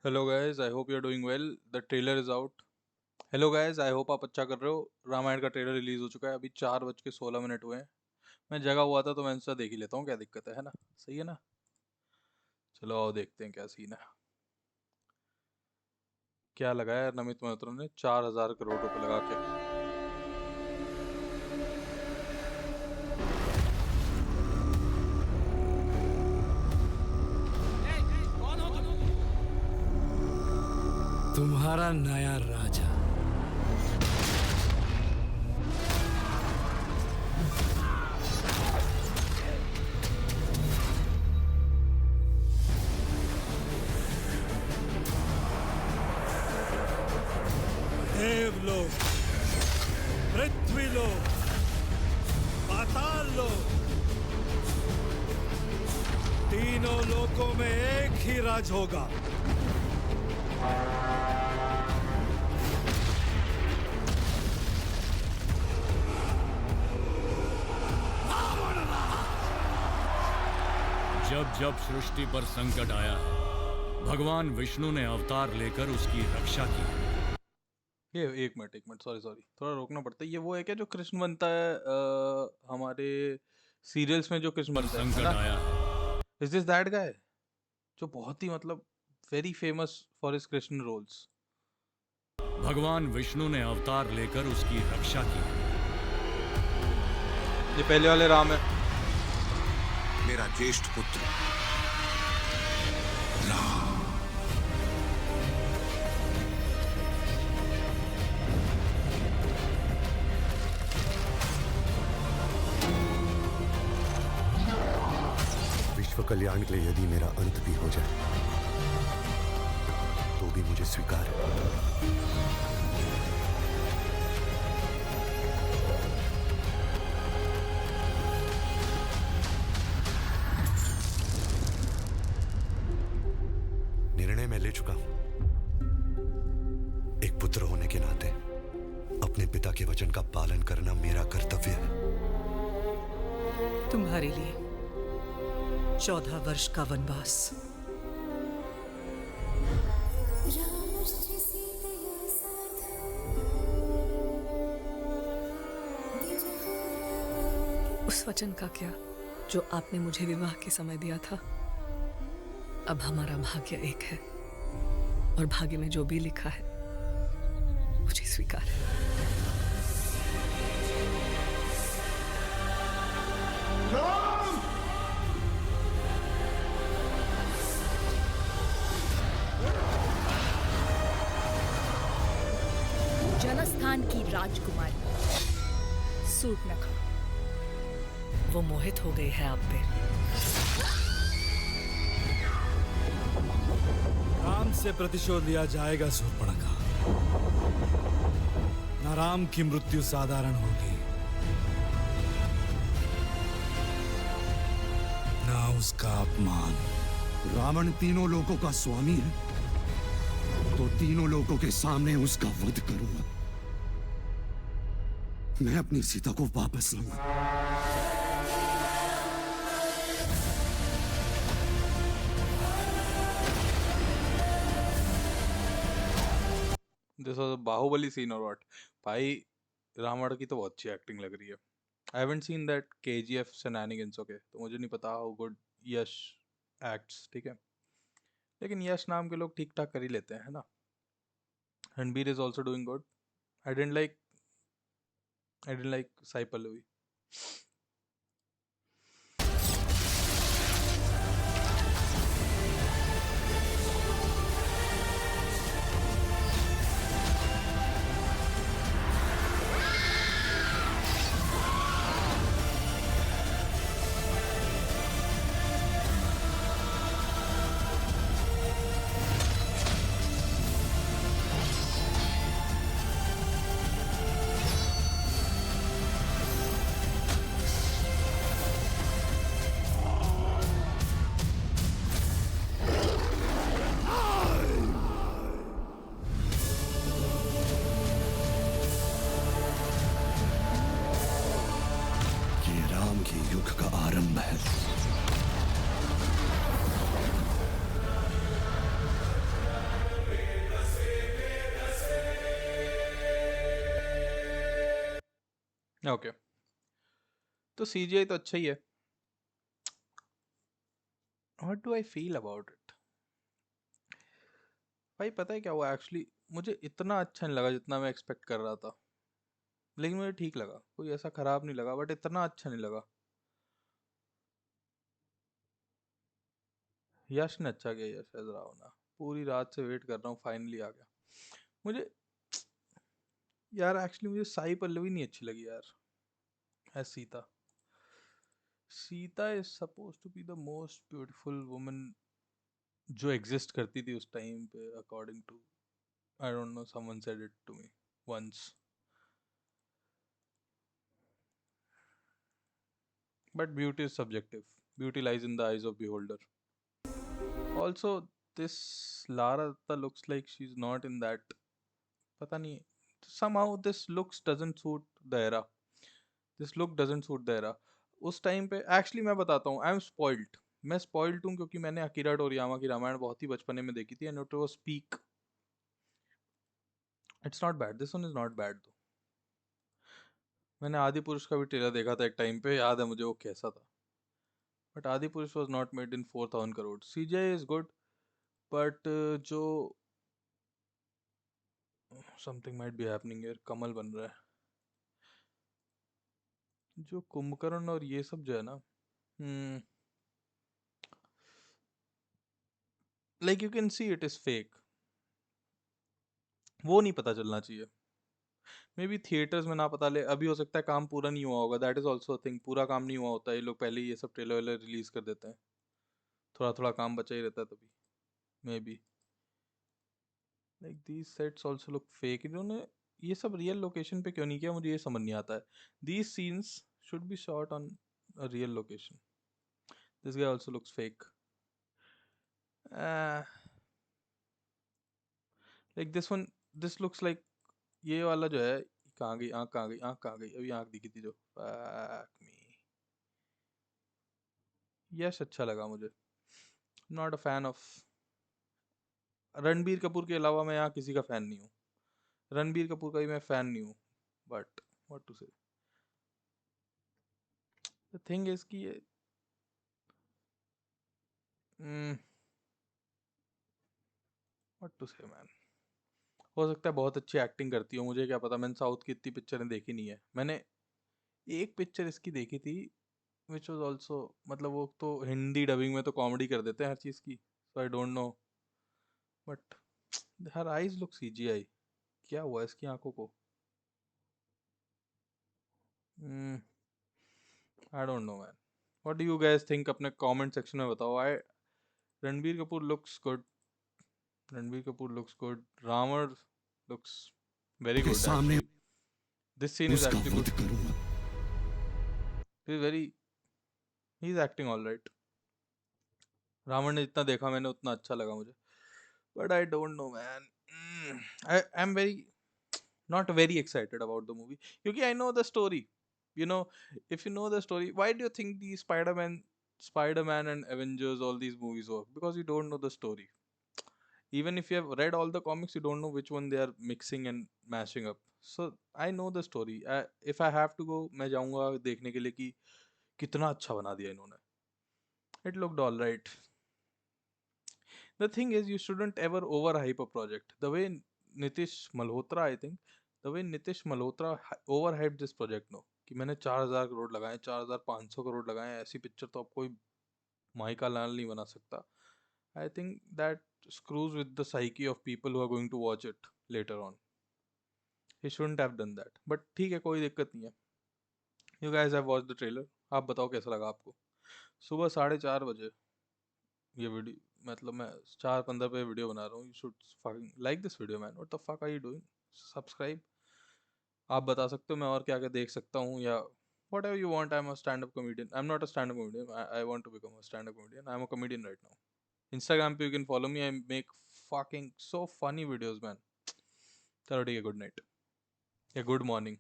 Hello guys, I hope you are doing well. The trailer is out. Hello guys, I hope आप अच्छा कर रहे हो। रामायण का ट्रेलर रिलीज हो चुका है। अभी 4:16 हुए हैं। मैं जगा हुआ था तो मैं इंस्टा देख ही लेता हूँ, क्या दिक्कत है ना। सही है ना। चलो आओ देखते हैं क्या सीन है। क्या लगाया यार नमित मल्होत्रा ने 4,000 करोड़ रुपए लगा के। कौन हो तुम? तुम्हारा नया राजा। देवलोक, पृथ्वीलोक, पाताल लोक, तीनों लोकों में एक ही राज होगा। जब जब सृष्टि पर संकट आया है, भगवान विष्णु ने अवतार लेकर उसकी रक्षा की। ये एक मिनट सॉरी सॉरी, थोड़ा रोकना पड़ता है। ये वो है क्या जो कृष्ण बनता है हमारे सीरियल्स में, जो कृष्ण पर बनता है संकट ना। आया है, इज दिस दैट गाय जो बहुत ही मतलब very famous for his Krishna roles. भगवान विष्णु ने अवतार लेकर उसकी रक्षा की। ये पहले वाले राम है। मेरा ज्येष्ठ पुत्र राम। विश्व कल्याण के लिए यदि मेरा अंत भी हो जाए तो भी मुझे स्वीकार है। निर्णय मैं ले चुका हूं। एक पुत्र होने के नाते अपने पिता के वचन का पालन करना मेरा कर्तव्य है। तुम्हारे लिए 14 वर्ष का वनवास। उस वचन का क्या जो आपने मुझे विवाह के समय दिया था। अब हमारा भाग्य एक है और भाग्य में जो भी लिखा है मुझे स्वीकार है। जनस्थान की राजकुमारी सूर्पनखा। वो मोहित हो गई है आप पे। राम से प्रतिशोध लिया जाएगा सूर्पणखा। न राम की मृत्यु साधारण होगी, न उसका अपमान। रावण तीनों लोकों का स्वामी है तो तीनों लोकों के सामने उसका वध करूंगा। मैं अपनी सीता को वापस लाऊंगा। This was a Baahubali scene और व्हाट। भाई रावण की तो बहुत अच्छी एक्टिंग लग रही है। I haven't seen that KGF shenanigans, okay, तो मुझे नहीं पता हाउ गुड यश एक्ट्स, ठीक है। लेकिन यश नाम के लोग ठीक ठाक कर ही लेते हैं, है ना। Ranbir is also doing good. I didn't like Sai Pallavi. Okay, तो सीजीआई तो अच्छा ही है. What do I feel about it? भाई पता है क्या हुआ एक्चुअली, मुझे इतना अच्छा नहीं लगा जितना मैं एक्सपेक्ट कर रहा था. लेकिन मुझे ठीक लगा, कोई ऐसा खराब नहीं लगा, बट इतना अच्छा नहीं लगा. यश ने अच्छा किया, यश एज रावणा. पूरी रात से वेट कर रहा हूँ, फाइनली आ गया. मुझे यार एक्चुअली मुझे साई पल्लवी नहीं अच्छी लगी यार as Sita. Sita is suppose to be the most beautiful woman जो एग्जिस्ट करती थी उस टाइम पे, according to, I don't know, someone said it to me once. But beauty is subjective. Beauty lies in the eyes of beholder. Also, this Lara Dutta looks like she's not in that. पता नहीं, somehow this looks doesn't suit the era. This look doesn't suit the era. उस time पे actually मैं बताता हूँ, I am spoiled. मैं spoiled हूँ क्योंकि मैंने अकीरा टोरियामा की रामायण बहुत ही बचपने में देखी थी, and it was peak. It's not bad, this one is not bad दो. मैंने आदि पुरुष का भी ट्रेलर देखा था एक टाइम पे, याद है मुझे वो कैसा था. But Adipurush was not made in 4,000 crore. CGI is good, but जो something might be happening here. कमल बन रहा है. जो कुंभकर्ण और ये सब जो है ना, like you can see it is fake. वो नहीं पता चलना चाहिए. मे बी थिएटर्स में ना पता ले, अभी हो सकता है काम पूरा नहीं हुआ होगा. That is also thing. पूरा काम नहीं हुआ होता है, ये लोग पहले ही ये सब ट्रेलर वेलर रिलीज कर देते हैं. थोड़ा थोड़ा काम बचा ही रहता है तभी. May be like these sets also look fake. इन्होंने ये सब रियल लोकेशन पे क्यों नहीं किया, मुझे ये समझ नहीं आता है. These scenes should be shot on a real location. This guy also looks fake. Like this one, this looks like, ये वाला जो है, कहाँ गई आँख, कहाँ गई आँख, कहाँ गई, अभी आँख दिखी थी जो. Fuck me. यश अच्छा लगा मुझे. Not a fan of Ranbir Kapoor के अलावा. मैं यहाँ किसी का फैन नहीं हूँ. रणबीर कपूर का भी मैं फैन नहीं हूँ. बट व्हाट टू से, द थिंग इज कि ये व्हाट टू से मैन. हो सकता है बहुत अच्छी एक्टिंग करती हो, मुझे क्या पता. मैंने साउथ की इतनी पिक्चरें देखी नहीं है. मैंने एक पिक्चर इसकी देखी थी विच वॉज ऑल्सो, मतलब वो तो हिंदी डबिंग में तो कॉमेडी कर देते हैं हर चीज़ की, so I don't know. But her eyes look CGI. क्या हुआ इसकी आंखों को? I don't know man. What do you guys think? अपने कमेंट सेक्शन में बताओ. I Ranbir Kapoor looks good. Ranbir Kapoor looks good. Ravan looks very के good सामने actually. This scene is उसका actually वध good. करूंगा. He is very, he's acting all right. Ravan ने जितना देखा मैंने उतना अच्छा लगा मुझे. But I don't know man. I'm very not very excited about the movie क्योंकि I know the story. You know, if you know the story, why do you think the Spider-Man and Avengers, all these movies work? Because you don't know the story. Even if you have read all the comics, you don't know which one they are mixing and mashing up. So I know the story. If I have to go, मैं जाऊंगा देखने के लिए कि कितना अच्छा बना दिया इन्होंने. It looked all right. The thing is, you shouldn't ever overhype a project. The way Nitish Malhotra, I think, the way Nitish Malhotra overhyped this project, no, कि मैंने 4,000 करोड़ लगाए, 4,500 करोड़ लगाए, ऐसी पिक्चर तो अब कोई माई का लाल नहीं बना सकता. I think that screws with the psyche of people who are going to watch it later on. He shouldn't have done that. But ठीक है, कोई दिक्कत नहीं है. You guys have watched the trailer. आप बताओ कैसा लगा आपको. सुबह 4:30 बजे ये वीडियो, मतलब मैं 4:15 पे वीडियो बना रहा हूँ. You should fucking like this video man. What the fuck are you doing? Subscribe. आप बता सकते हो मैं और क्या क्या देख सकता हूँ, या whatever you want. I'm a stand-up comedian. I'm not a stand-up comedian. I want to become a stand-up comedian. I'm a comedian right now. Instagram पे you can follow me. I make fucking so funny videos man. चलो ठीक है, good night या good morning.